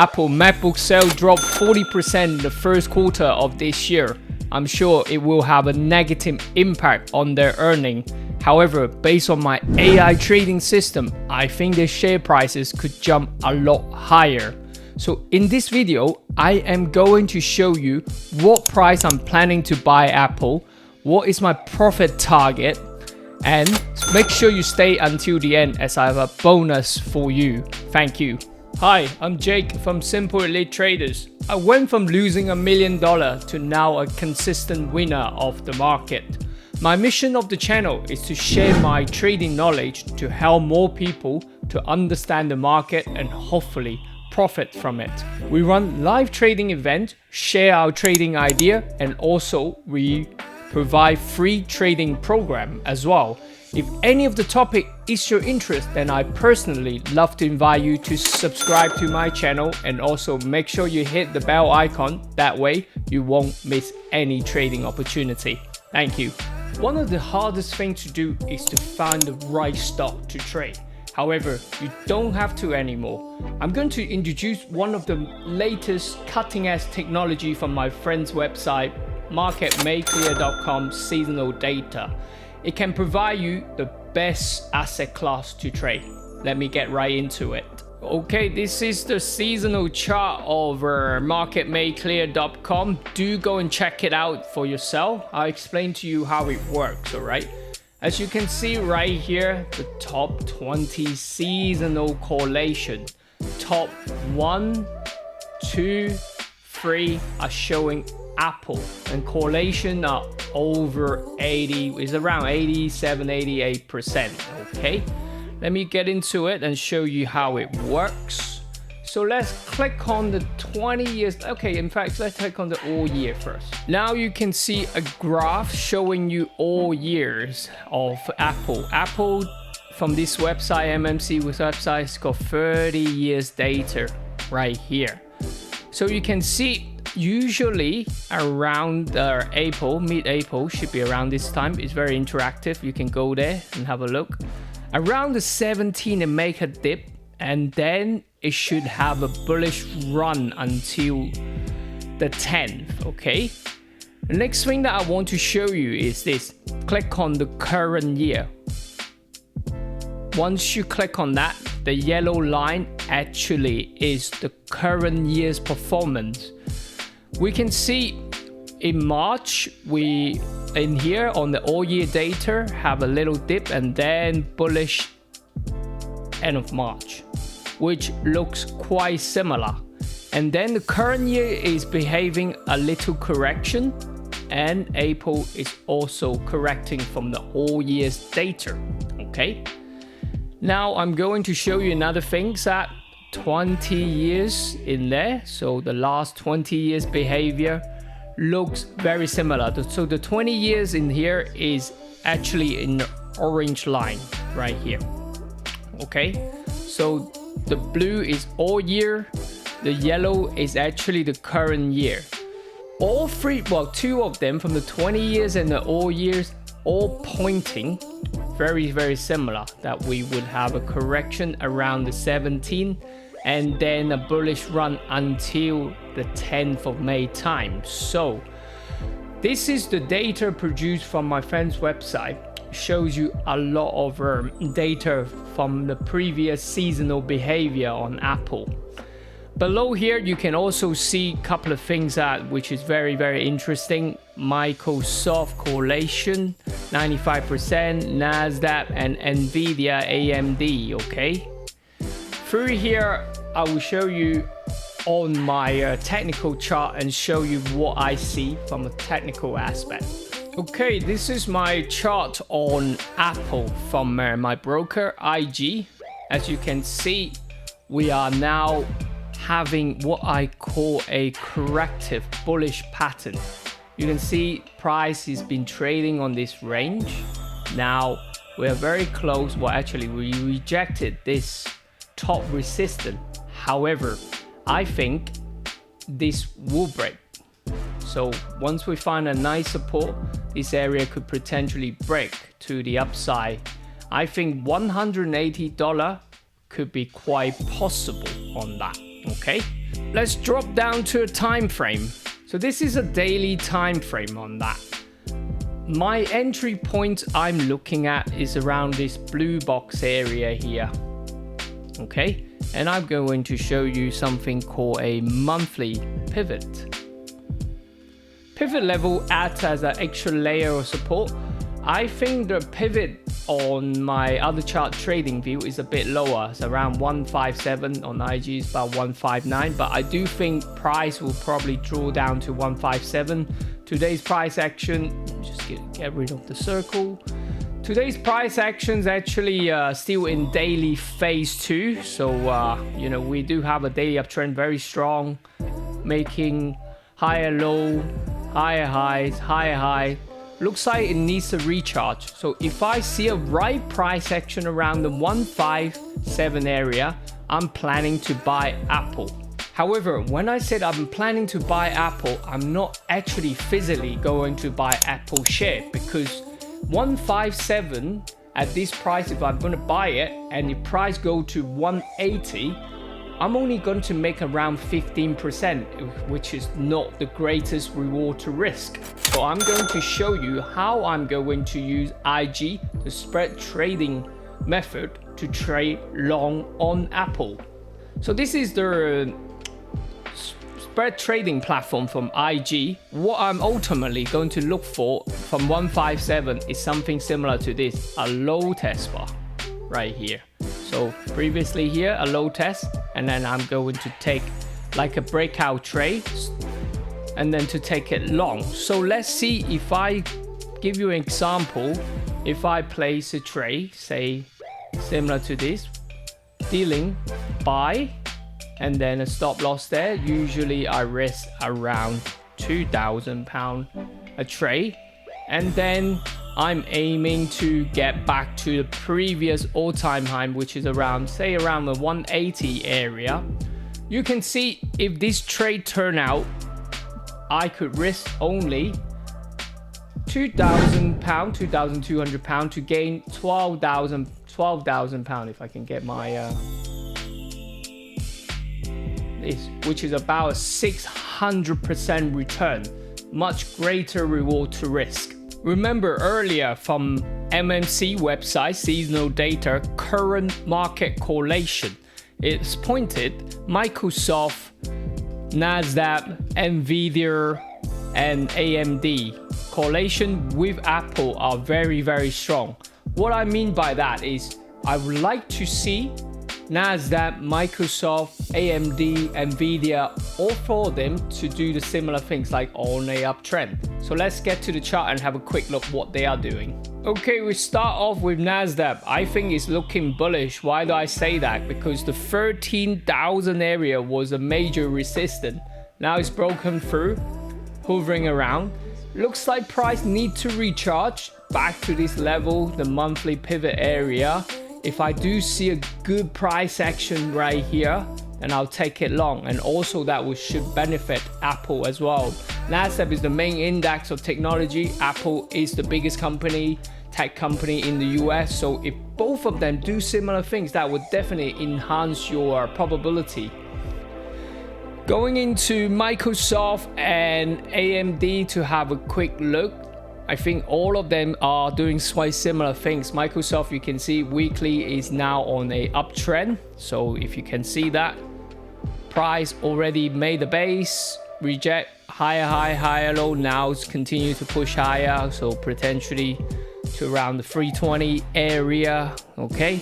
Apple MacBook sale dropped 40% in the first quarter of this year. I'm sure it will have a negative impact on their earnings. However, based on my AI trading system, I think their share prices could jump a lot higher. So in this video, I am going to show you what price I'm planning to buy Apple, what is my profit target, and make sure you stay until the end as I have a bonus for you. Thank you. Hi, I'm Jake from Simple Elite Traders. I went from losing $1 million to now a consistent winner of the market. My mission of the channel is to share my trading knowledge to help more people to understand the market and hopefully profit from it. We run live trading events, share our trading idea, and also we provide free trading program as well. If any of the topic is your interest, then I personally love to invite you to subscribe to my channel and also make sure you hit the bell icon. That way you won't miss any trading opportunity. Thank you. One of the hardest things to do is to find the right stock to trade. However, you don't have to anymore. I'm going to introduce one of the latest cutting-edge technology from my friend's website, MMC Seasonal Data. It can provide you the best asset class to trade. Let me get right into it. Okay, this is the seasonal chart over marketmakeclear.com. Do go and check it out for yourself. I'll explain to you how it works, all right? As you can see right here, the top 20 seasonal correlation. Top 1, 2, 3 are showing Apple, and correlation are over 80, is around 87, 88%, okay? Let me get into it and show you how it works. So let's click on the 20 years. Okay, in fact, let's click on the all year first. Now you can see a graph showing you all years of Apple. Apple from this website, MMC website, has got 30 years data right here. So you can see usually around April, mid-April, should be around this time. It's very interactive. You can go there and have a look. Around the 17th, it make a dip, and then it should have a bullish run until the 10th, okay? The next thing that I want to show you is this. Click on the current year. Once you click on that, the yellow line actually is the current year's performance. We can see in March, we in here on the all year data have a little dip and then bullish end of March, which looks quite similar. And then the current year is behaving a little correction, and April is also correcting from the all year's data, okay? Now I'm going to show you another thing, that 20 years in there. So the last 20 years behavior looks very similar. So the 20 years in here is actually in the orange line right here. Okay, so the blue is all year, the yellow is actually the current year. All three, well, two of them from the 20 years and the all years, all pointing very, very similar, that we would have a correction around the 17th and then a bullish run until the 10th of May time. So this is the data produced from my friend's website. Shows you a lot of data from the previous seasonal behavior on Apple. Below here you can also see a couple of things which is very, very interesting. Microsoft correlation 95%, Nasdaq and Nvidia AMD, okay? Through here I will show you on my technical chart and show you what I see from a technical aspect. Okay, this is my chart on Apple from my broker IG. As you can see, we are now having what I call a corrective bullish pattern. You can see price has been trading on this range. Now we are very close. Well, actually we rejected this top resistance. However, I think this will break. So once we find a nice support, this area could potentially break to the upside. I think $180 could be quite possible on that, okay? let's drop down to a time frame. So this is a daily time frame on that. My entry point I'm looking at is around this blue box area here. Okay, and I'm going to show you something called a monthly pivot. Pivot level acts as an extra layer of support. I think the pivot on my other chart trading view is a bit lower. It's around 157, on IG is about 159, but I do think price will probably draw down to 157. Today's price action, just get rid of the circle. Today's price action is actually still in daily phase 2. So, you know, we do have a daily uptrend, very strong, making higher low, higher highs, higher high. Looks like it needs a recharge. So if I see a right price action around the 157 area, I'm planning to buy Apple. However, when I said I'm planning to buy Apple, I'm not actually physically going to buy Apple share, because 157 at this price, if I'm going to buy it and the price go to 180, I'm only going to make around 15%, which is not the greatest reward to risk. So I'm going to show you how I'm going to use IG, the spread trading method, to trade long on Apple. So this is the spread trading platform from IG. What I'm ultimately going to look for from 157 is something similar to this, a low test bar right here. So previously here, a low test, and then I'm going to take like a breakout trade and then to take it long. So let's see, if I give you an example, if I place a trade, say similar to this, dealing buy, and then a stop loss there, usually I risk around £2,000 a trade, and then I'm aiming to get back to the previous all-time high, which is around, say around the 180 area. You can see if this trade turn out, I could risk only £2,000, £2,200 to gain £12,000 if I can get my this, which is about a 600% return, much greater reward to risk. Remember earlier from MMC website, Seasonal Data, current market correlation. It's pointed Microsoft, NASDAQ, NVIDIA, and AMD correlation with Apple are very, very strong. What I mean by that is I would like to see NASDAQ, Microsoft, AMD, NVIDIA, all four of them to do the similar things like on a uptrend. So let's get to the chart and have a quick look what they are doing. Okay, we start off with NASDAQ. I think it's looking bullish. Why do I say that? Because the 13,000 area was a major resistance. Now it's broken through, hovering around. Looks like price need to recharge back to this level, the monthly pivot area. If I do see a good price action right here, then I'll take it long, and also that should benefit Apple as well. NASDAQ is the main index of technology. Apple is the biggest company, tech company in the US. So if both of them do similar things, that would definitely enhance your probability. Going into Microsoft and AMD to have a quick look, I think all of them are doing quite similar things. Microsoft, you can see weekly is now on a uptrend. So if you can see that, price already made the base, reject, higher high, higher low, now it's continue to push higher. So potentially to around the 320 area, okay.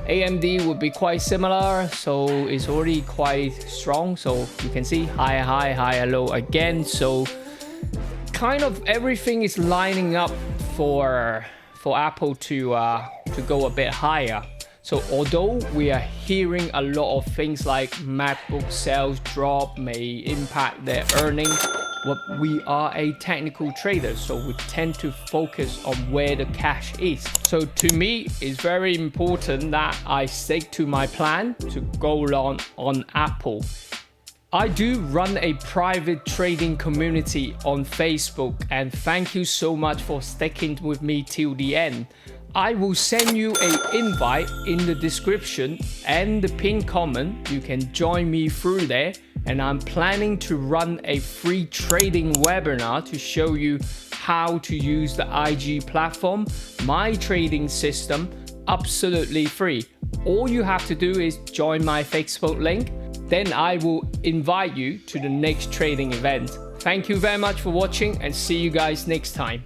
AMD would be quite similar, so it's already quite strong. So you can see higher high, higher low again. So kind of everything is lining up for Apple to go a bit higher. So although we are hearing a lot of things like MacBook sales drop may impact their earnings, but we are a technical trader, so we tend to focus on where the cash is. So to me, it's very important that I stick to my plan to go long on Apple. I do run a private trading community on Facebook, and thank you so much for sticking with me till the end. I will send you an invite in the description and the pinned comment. You can join me through there and I'm planning to run a free trading webinar to show you how to use the IG platform, my trading system, absolutely free. All you have to do is join my Facebook link, then I will invite you to the next trading event. Thank you very much for watching and see you guys next time.